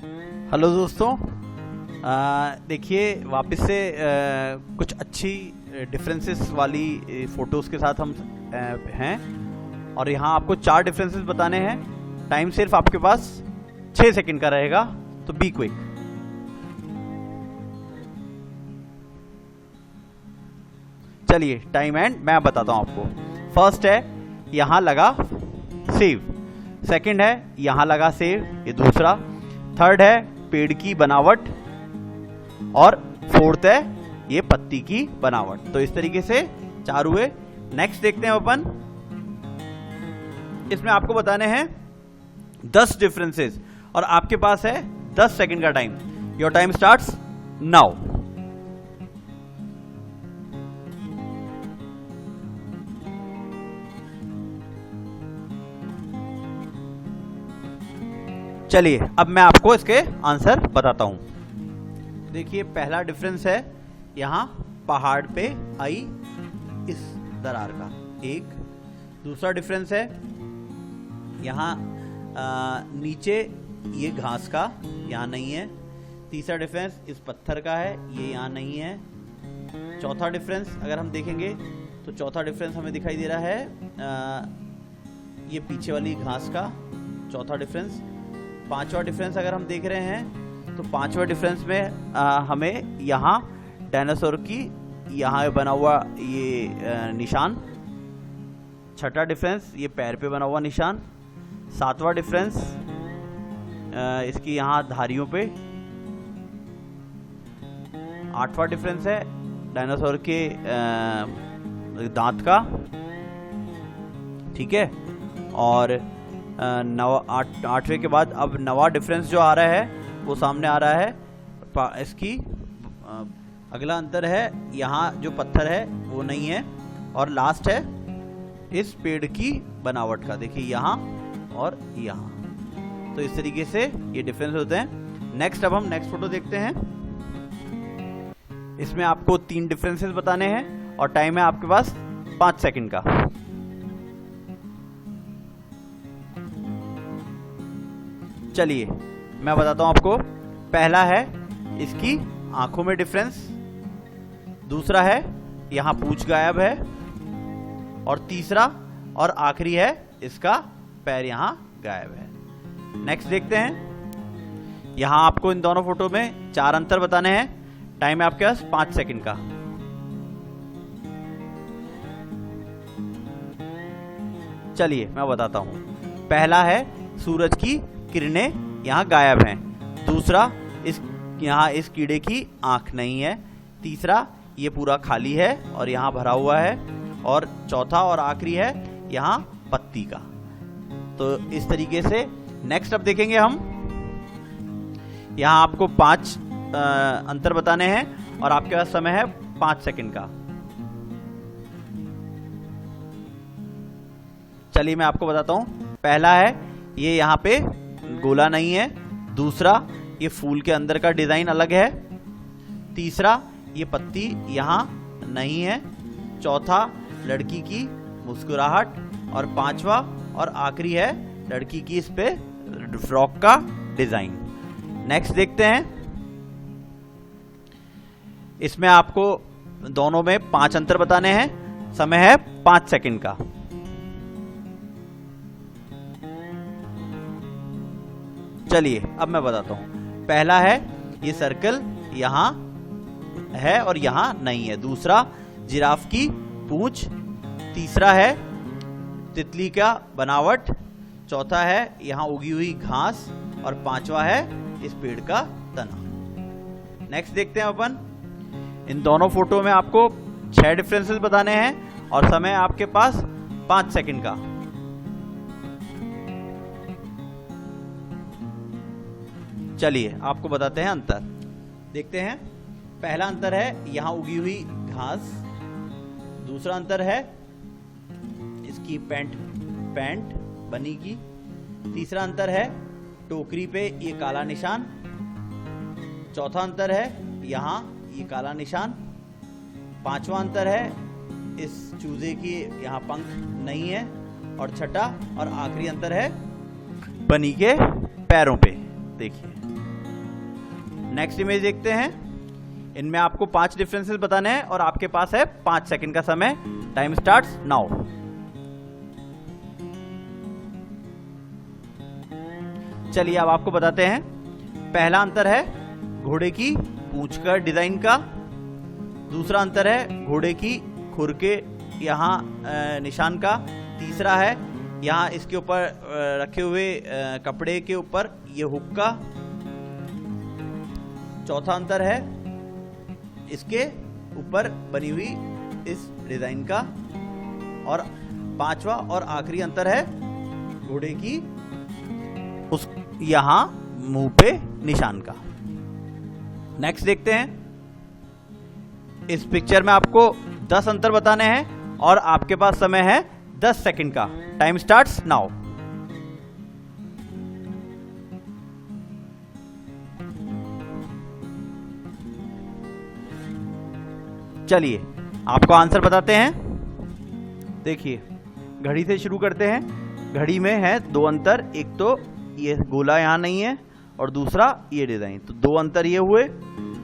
Hello दोस्तों, देखिए वापस से कुछ अच्छी डिफरेंसेस वाली फ़ोटोज़ के साथ हम हैं और यहाँ आपको 4 डिफरेंसेस बताने हैं। टाइम सिर्फ आपके पास 6 सेकंड का रहेगा, तो बी क्विक। चलिए टाइम एंड मैं बताता हूँ आपको। फर्स्ट है यहाँ लगा सेव, सेकंड है यहाँ लगा सेव, ये दूसरा। थर्ड है पेड़ की बनावट और फोर्थ है ये पत्ती की बनावट। तो इस तरीके से 4 हुए। नेक्स्ट देखते हैं अपन। इसमें आपको बताने हैं 10 डिफरेंसेस और आपके पास है 10 सेकंड का time. Your time starts now. चलिए अब मैं आपको इसके आंसर बताता हूं। देखिए पहला डिफरेंस है यहाँ पहाड़ पे आई इस दरार का, एक। दूसरा डिफरेंस है यहाँ नीचे ये घास का, यहाँ नहीं है। तीसरा डिफरेंस इस पत्थर का है, ये यहाँ नहीं है। चौथा डिफरेंस अगर हम देखेंगे तो चौथा डिफरेंस हमें दिखाई दे रहा है ये पीछे वाली घास का, चौथा डिफरेंस। पांचवा डिफरेंस अगर हम देख रहे हैं तो पांचवा डिफरेंस में हमें यहाँ डायनासोर की यहाँ बना हुआ ये निशान। छठा डिफरेंस ये पैर पे बना हुआ निशान। सातवां डिफरेंस इसकी यहाँ धारियों पे। आठवां डिफरेंस है डायनासोर के दांत का, ठीक है। और आठवें के बाद अब नवा डिफरेंस जो आ रहा है वो सामने आ रहा है। इसकी अगला अंतर है यहाँ जो पत्थर है वो नहीं है। और लास्ट है इस पेड़ की बनावट का, देखिए यहाँ और यहाँ। तो इस तरीके से ये डिफरेंस होते हैं। नेक्स्ट अब हम नेक्स्ट फोटो देखते हैं। इसमें आपको 3 डिफरेंसेस बताने हैं और टाइम है आपके पास 5 सेकंड का। चलिए मैं बताता हूं आपको। पहला है इसकी आंखों में डिफरेंस। दूसरा है यहां पूंछ गायब है। और तीसरा और आखिरी है इसका पैर यहां गायब है। नेक्स्ट देखते हैं। यहां आपको इन दोनों फोटो में 4 अंतर बताने हैं। टाइम है आपके पास 5 सेकंड का। चलिए मैं बताता हूं। पहला है सूरज की किरणें यहाँ गायब हैं। दूसरा यहाँ इस कीड़े की आंख नहीं है। तीसरा ये पूरा खाली है और यहाँ भरा हुआ है। और चौथा और आखिरी है यहाँ पत्ती का। तो इस तरीके से नेक्स्ट अब देखेंगे हम। यहाँ आपको 5 अंतर बताने हैं और आपके पास समय है 5 सेकंड का। चलिए मैं आपको बताता हूँ। पहला है ये यहाँ पे गोला नहीं है। दूसरा ये फूल के अंदर का डिजाइन अलग है। तीसरा ये पत्ती यहाँ नहीं है। चौथा लड़की की मुस्कुराहट। और पांचवा और आखिरी है लड़की की इस पे फ्रॉक का डिजाइन। नेक्स्ट देखते हैं। इसमें आपको दोनों में 5 अंतर बताने हैं। समय है 5 सेकंड का। चलिए अब मैं बताता हूं। पहला है ये सर्कल यहां है और यहां नहीं है। दूसरा जिराफ की पूंछ। तीसरा है तितली का बनावट। चौथा है यहां उगी हुई घास। और पांचवा है इस पेड़ का तना। नेक्स्ट देखते हैं अपन। इन दोनों फोटो में आपको 6 डिफरेंसेस बताने हैं और समय आपके पास 5 सेकंड का। चलिए आपको बताते हैं अंतर। देखते हैं। पहला अंतर है यहाँ उगी हुई घास। दूसरा अंतर है इसकी पैंट बनी की। तीसरा अंतर है टोकरी पे ये काला निशान। चौथा अंतर है यहाँ ये काला निशान। पांचवा अंतर है इस चूजे की यहाँ पंख नहीं है। और छठा और आखिरी अंतर है बनी के पैरों पे। देखिए नेक्स्ट इमेज देखते हैं। इनमें आपको 5 डिफरेंसेस बताने हैं और आपके पास है 5 सेकंड का समय। Time starts now. चलिए अब आपको बताते हैं। पहला अंतर है घोड़े की पूंछ का डिजाइन का। दूसरा अंतर है घोड़े की खुर के यहाँ निशान का। तीसरा है यहाँ इसके ऊपर रखे हुए कपड़े के ऊपर ये हुक का। चौथा अंतर है इसके ऊपर बनी हुई इस डिजाइन का। और पांचवा और आखिरी अंतर है घोड़े की उस यहाँ मुंह पे निशान का। नेक्स्ट देखते हैं। इस पिक्चर में आपको 10 अंतर बताने हैं और आपके पास समय है 10 सेकंड का। Time starts now. चलिए आपको आंसर बताते हैं। देखिए घड़ी से शुरू करते हैं। घड़ी में है 2 अंतर। एक तो ये गोला यहाँ नहीं है और दूसरा ये डिजाइन, तो 2 अंतर ये हुए।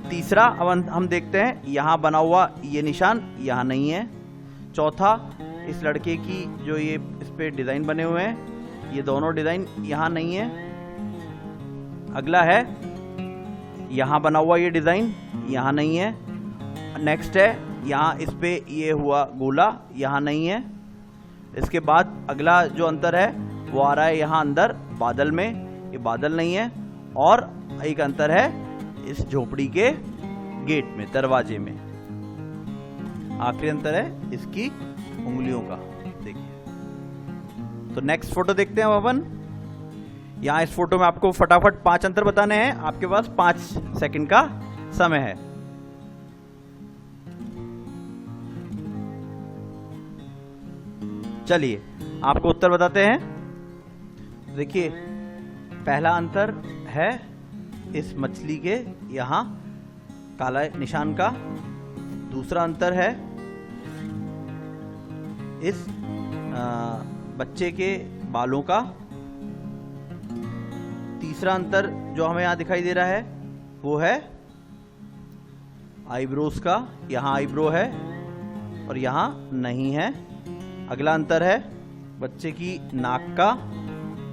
तीसरा अब हम देखते हैं, यहाँ बना हुआ ये निशान यहाँ नहीं है। चौथा इस लड़के की जो ये इस पे डिजाइन बने हुए हैं, ये दोनों डिजाइन यहाँ नहीं है। अगला है यहाँ बना हुआ ये डिजाइन यहाँ नहीं है। नेक्स्ट है यहाँ इस पे ये हुआ गोला यहाँ नहीं है। इसके बाद अगला जो अंतर है वो आ रहा है यहाँ अंदर बादल में, ये बादल नहीं है। और एक अंतर है इस झोपड़ी के गेट में, दरवाजे में। आखिरी अंतर है इसकी उंगलियों का। देखिए तो नेक्स्ट फोटो देखते हैं अपन। यहाँ इस फोटो में आपको फटाफट 5 अंतर बताने हैं। आपके पास 5 सेकंड का समय है। चलिए आपको उत्तर बताते हैं। देखिए पहला अंतर है इस मछली के यहाँ काला निशान का। दूसरा अंतर है इस बच्चे के बालों का। तीसरा अंतर जो हमें यहाँ दिखाई दे रहा है वो है आईब्रोज का। यहाँ आईब्रो है और यहाँ नहीं है। अगला अंतर है बच्चे की नाक का।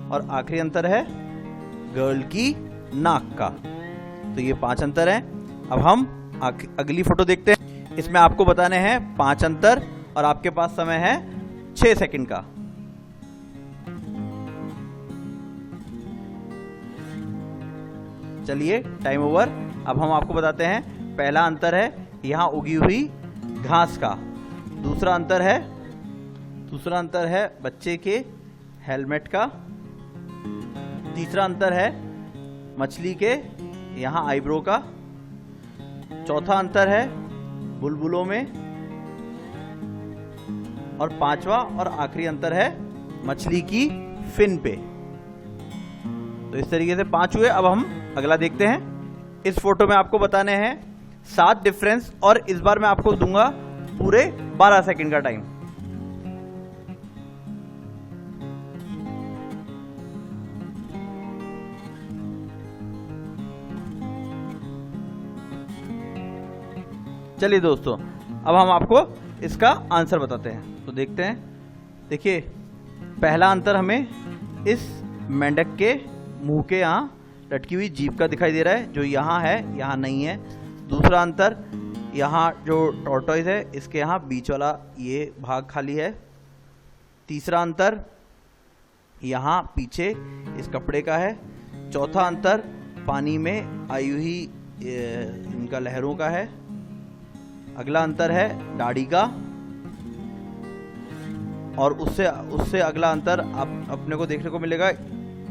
और आखिरी अंतर है गर्ल की नाक का। तो ये 5 अंतर हैं। अब हम अगली फोटो देखते हैं। इसमें आपको बताने हैं 5 अंतर और आपके पास समय है 6 सेकंड का। चलिए टाइम ओवर। अब हम आपको बताते हैं। पहला अंतर है यहाँ उगी हुई घास का। दूसरा अंतर है बच्चे के हेलमेट का। तीसरा अंतर है मछली के यहाँ आईब्रो का। चौथा अंतर है बुलबुलों में। और पांचवा और आखिरी अंतर है मछली की फिन पे। तो इस तरीके से 5 हुए। अब हम अगला देखते हैं। इस फोटो में आपको बताने हैं 7 डिफरेंस और इस बार मैं आपको दूंगा पूरे 12 सेकंड का टाइम। चलिए दोस्तों अब हम आपको इसका आंसर बताते हैं। तो देखते हैं। देखिए पहला अंतर हमें इस मेंढक के मुंह के यहाँ लटकी हुई जीभ का दिखाई दे रहा है, जो यहाँ है यहाँ नहीं है। दूसरा अंतर यहाँ जो टॉर्टोइज है इसके यहाँ बीच वाला ये भाग खाली है। तीसरा अंतर यहाँ पीछे इस कपड़े का है। चौथा अंतर पानी में आई हुई इनका लहरों का है। अगला अंतर है दाढ़ी का। और उससे अगला अंतर आप अपने को देखने को मिलेगा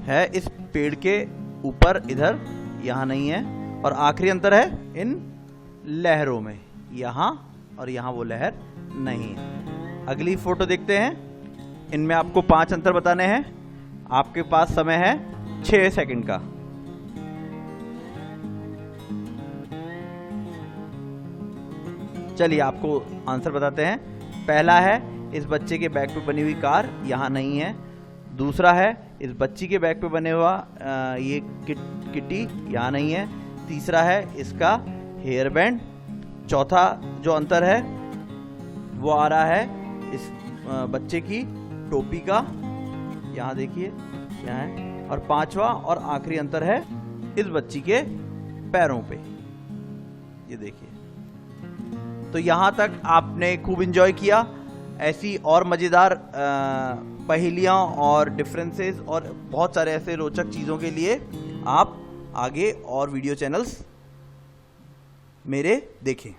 है इस पेड़ के ऊपर, इधर यहाँ नहीं है। और आखिरी अंतर है इन लहरों में, यहाँ और यहाँ वो लहर नहीं है। अगली फोटो देखते हैं। इनमें आपको 5 अंतर बताने हैं। आपके पास समय है 6 सेकंड का। चलिए आपको आंसर बताते हैं। पहला है इस बच्चे के बैग पे बनी हुई कार, यहाँ नहीं है। दूसरा है इस बच्ची के बैग पे बने हुआ ये किट्टी, यहाँ नहीं है। तीसरा है इसका हेयर बैंड। चौथा जो अंतर है वो आ रहा है इस बच्चे की टोपी का, यहाँ देखिए क्या है। और पांचवा और आखिरी अंतर है इस बच्ची के पैरों पे, ये देखिए। तो यहाँ तक आपने खूब एंजॉय किया। ऐसी और मज़ेदार पहेलियाँ और डिफरेंसेस और बहुत सारे ऐसे रोचक चीज़ों के लिए आप आगे और वीडियो चैनल्स मेरे देखें।